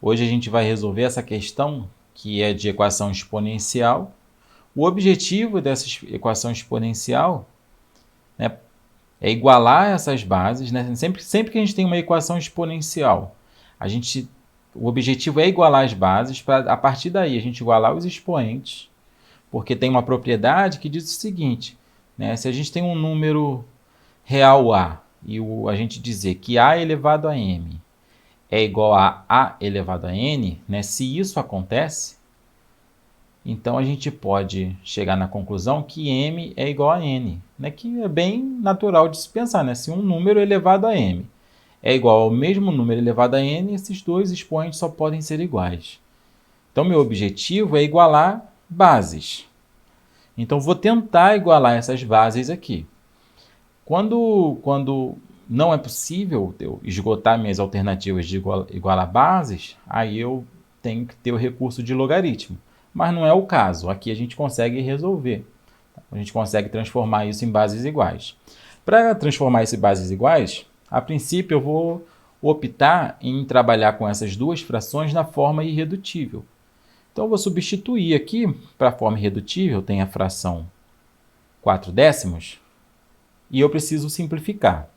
Hoje a gente vai resolver essa questão que é de equação exponencial. O objetivo dessa equação exponencial, né, é igualar essas bases, né? Sempre que a gente tem uma equação exponencial, o objetivo é igualar as bases para, a partir daí, a gente igualar os expoentes, porque tem uma propriedade que diz o seguinte, né? Se a gente tem um número real A e a gente dizer que A elevado a M é igual a A elevado a N, né? Se isso acontece, então a gente pode chegar na conclusão que M é igual a N, né? Que é bem natural de se pensar, né? Se um número elevado a M é igual ao mesmo número elevado a N, esses dois expoentes só podem ser iguais. Então, meu objetivo é igualar bases. Então, vou tentar igualar essas bases aqui. Quando não é possível eu esgotar minhas alternativas de igualar bases, aí eu tenho que ter o recurso de logaritmo. Mas não é o caso. Aqui a gente consegue resolver. A gente consegue transformar isso em bases iguais. Para transformar isso em bases iguais, a princípio eu vou optar em trabalhar com essas duas frações na forma irredutível. Então eu vou substituir aqui para a forma irredutível, tem a fração 4 décimos, e eu preciso simplificar.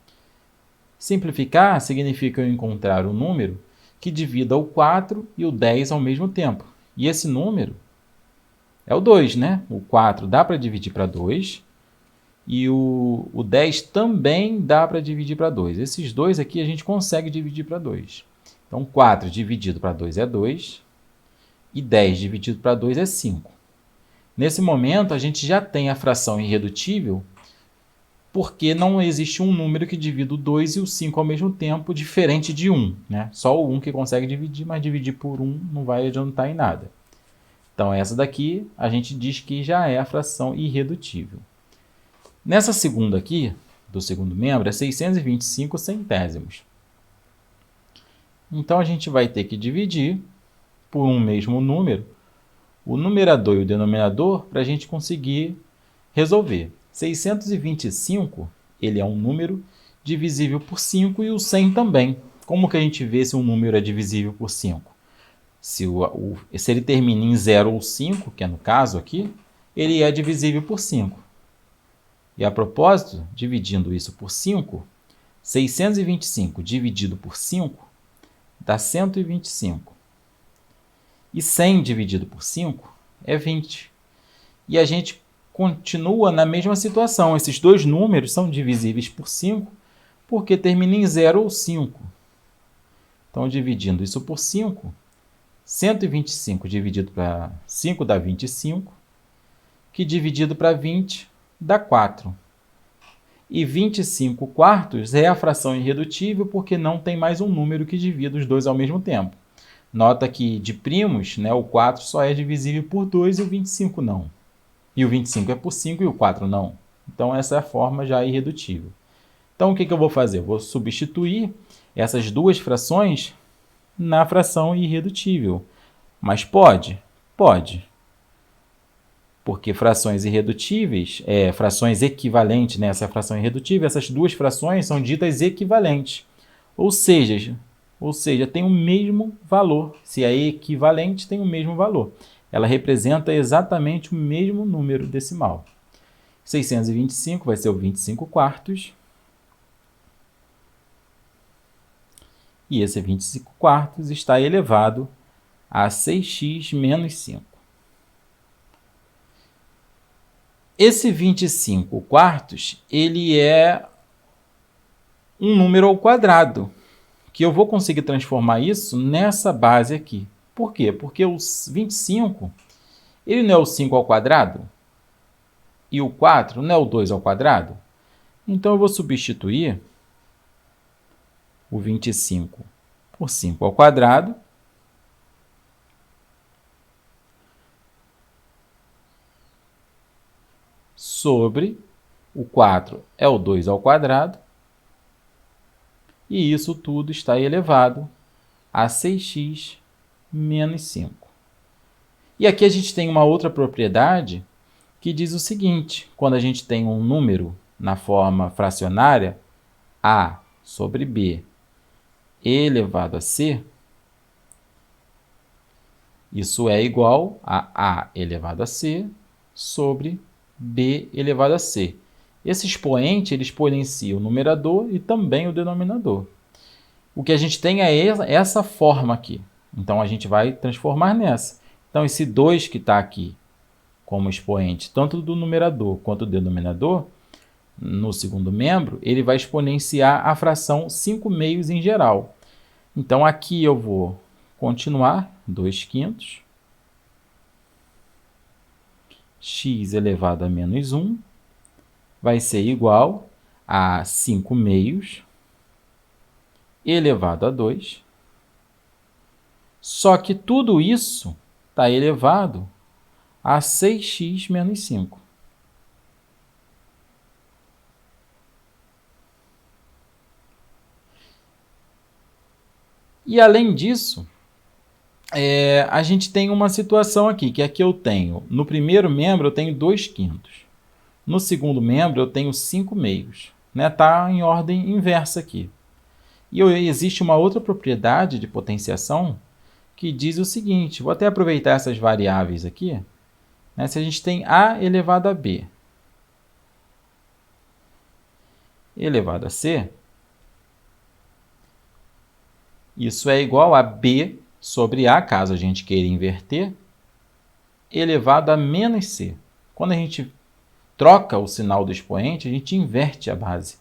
Simplificar significa eu encontrar um número que divida o 4 e o 10 ao mesmo tempo. E esse número é o 2, né? O 4 dá para dividir para 2 e o 10 também dá para dividir para 2. Esses dois aqui a gente consegue dividir para 2. Então, 4 dividido para 2 é 2 e 10 dividido para 2 é 5. Nesse momento, a gente já tem a fração irredutível porque não existe um número que divida o 2 e o 5 ao mesmo tempo, diferente de 1. Né? Só o 1 que consegue dividir, mas dividir por 1 não vai adiantar em nada. Então, essa daqui a gente diz que já é a fração irredutível. Nessa segunda aqui, do segundo membro, é 625 centésimos. Então, a gente vai ter que dividir por um mesmo número o numerador e o denominador para a gente conseguir resolver. 625 ele é um número divisível por 5 e o 100 também. Como que a gente vê se um número é divisível por 5? Se ele termina em 0 ou 5, que é no caso aqui, ele é divisível por 5. E a propósito, dividindo isso por 5, 625 dividido por 5 dá 125. E 100 dividido por 5 é 20. E a gente continua na mesma situação. Esses dois números são divisíveis por 5 porque terminam em 0 ou 5. Então, dividindo isso por 5, 125 dividido para 5 dá 25, que dividido para 20 dá 4. E 25 quartos é a fração irredutível porque não tem mais um número que divida os dois ao mesmo tempo. Nota que de primos, né, o 4 só é divisível por 2 e o 25 não. E o 25 é por 5 e o 4 não. Então, essa é a forma já irredutível. Então, o que eu vou fazer? Eu vou substituir essas duas frações na fração irredutível. Mas pode? Pode. Porque frações irredutíveis, frações equivalentes, né? Essa fração irredutível, essas duas frações são ditas equivalentes. Ou seja, tem o mesmo valor. Se é equivalente, tem o mesmo valor. Ela representa exatamente o mesmo número decimal. 625 vai ser o 25 quartos. E esse 25 quartos está elevado a 6x menos 5. Esse 25 quartos, ele é um número ao quadrado, que eu vou conseguir transformar isso nessa base aqui. Por quê? Porque o 25, ele não é o 5 ao quadrado? E o 4 não é o 2 ao quadrado? Então, eu vou substituir o 25 por 5 ao quadrado. Sobre o 4 é o 2 ao quadrado. E isso tudo está elevado a 6x menos 5. E aqui a gente tem uma outra propriedade que diz o seguinte: quando a gente tem um número na forma fracionária, a sobre b elevado a c, Isso é igual a A elevado a C sobre B elevado a C. Esse expoente ele exponencia o numerador e também o denominador. O que a gente tem é essa forma aqui. Então, a gente vai transformar nessa. Então, esse 2 que está aqui como expoente, tanto do numerador quanto do denominador, no segundo membro, ele vai exponenciar a fração 5/2 em geral. Então, aqui eu vou continuar, 2/5 x elevado a menos 1 vai ser igual a 5/2 elevado a 2. Só que tudo isso está elevado a 6x menos 5. E além disso, a gente tem uma situação aqui, que aqui eu tenho, no primeiro membro eu tenho 2/5. No segundo membro eu tenho 5/2. Está em ordem inversa aqui. E existe uma outra propriedade de potenciação que diz o seguinte, vou até aproveitar essas variáveis aqui, se a gente tem A elevado a B elevado a C, isso é igual a B sobre A, caso a gente queira inverter, elevado a menos C. Quando a gente troca o sinal do expoente, a gente inverte a base.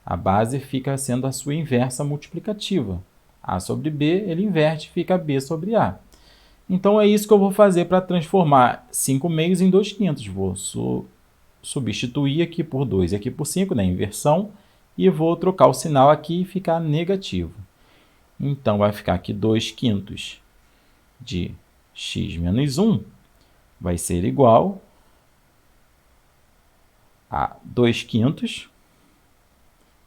A base fica sendo a sua inversa multiplicativa. A sobre B, ele inverte, fica B sobre A. Então, é isso que eu vou fazer para transformar 5/2 em 2/5. Vou substituir aqui por 2 e aqui por 5, na inversão, e vou trocar o sinal aqui e ficar negativo. Então, vai ficar aqui 2/5 de x menos 1 vai ser igual a 2/5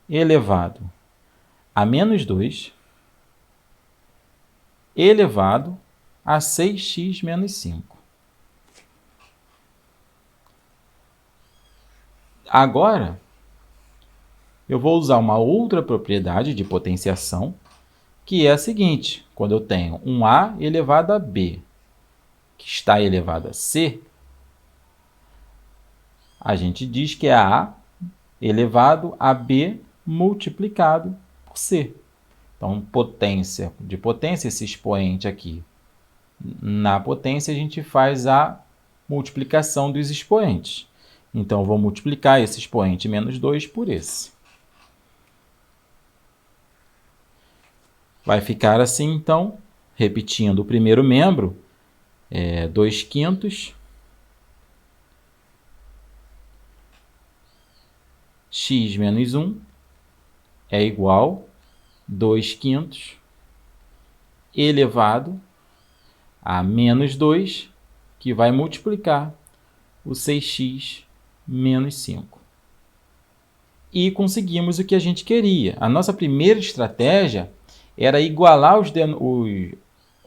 elevado a menos 2 elevado a 6x menos 5. Agora, eu vou usar uma outra propriedade de potenciação, que é a seguinte, quando eu tenho um A elevado a B, que está elevado a C, a gente diz que é A elevado a B multiplicado por C. Então, potência de potência, esse expoente aqui. Na potência, a gente faz a multiplicação dos expoentes. Então, eu vou multiplicar esse expoente menos 2 por esse. Vai ficar assim, então, repetindo o primeiro membro, 2/5 x menos 1 é igual a 2/5 elevado a menos 2, que vai multiplicar o 6x menos 5. E conseguimos o que a gente queria. A nossa primeira estratégia era igualar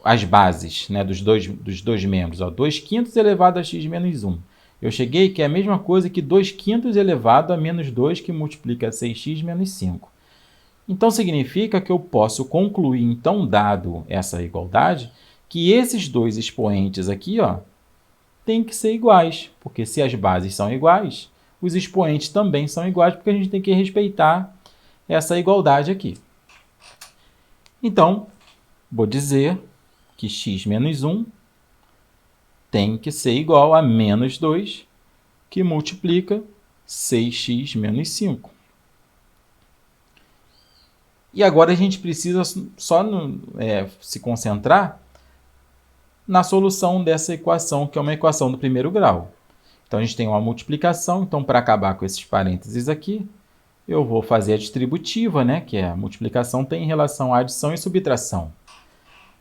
as bases, dos dois membros. 2/5 elevado a x menos 1. Eu cheguei que é a mesma coisa que 2/5 elevado a menos 2, que multiplica 6x menos 5. Então, significa que eu posso concluir, então, dado essa igualdade, que esses dois expoentes aqui têm que ser iguais, porque se as bases são iguais, os expoentes também são iguais, porque a gente tem que respeitar essa igualdade aqui. Então, vou dizer que x menos 1 tem que ser igual a menos 2, que multiplica 6x menos 5. E agora a gente precisa só se concentrar na solução dessa equação, que é uma equação do primeiro grau. Então, a gente tem uma multiplicação. Então, para acabar com esses parênteses aqui, eu vou fazer a distributiva, que é a multiplicação tem relação à adição e subtração.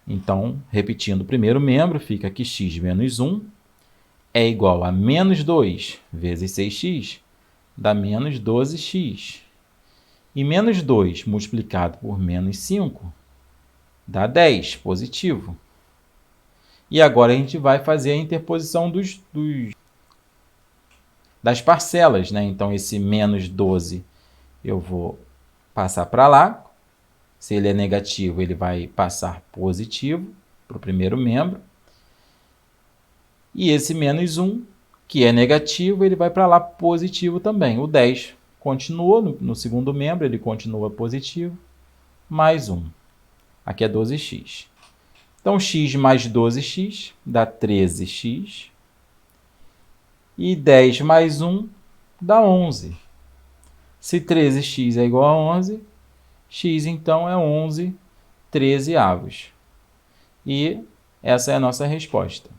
Então, repetindo o primeiro membro, fica que x menos 1 é igual a menos 2 vezes 6x, dá menos 12x. E menos 2 multiplicado por menos 5 dá 10, positivo. E agora a gente vai fazer a interposição das parcelas. Então, esse menos 12 eu vou passar para lá. Se ele é negativo, ele vai passar positivo para o primeiro membro. E esse menos 1, que é negativo, ele vai para lá positivo também. O 10 continua no segundo membro, ele continua positivo, mais 1. Aqui é 12x. Então, x mais 12x dá 13x. E 10 mais 1 dá 11. Se 13x é igual a 11, x então é 11 13avos. E essa é a nossa resposta.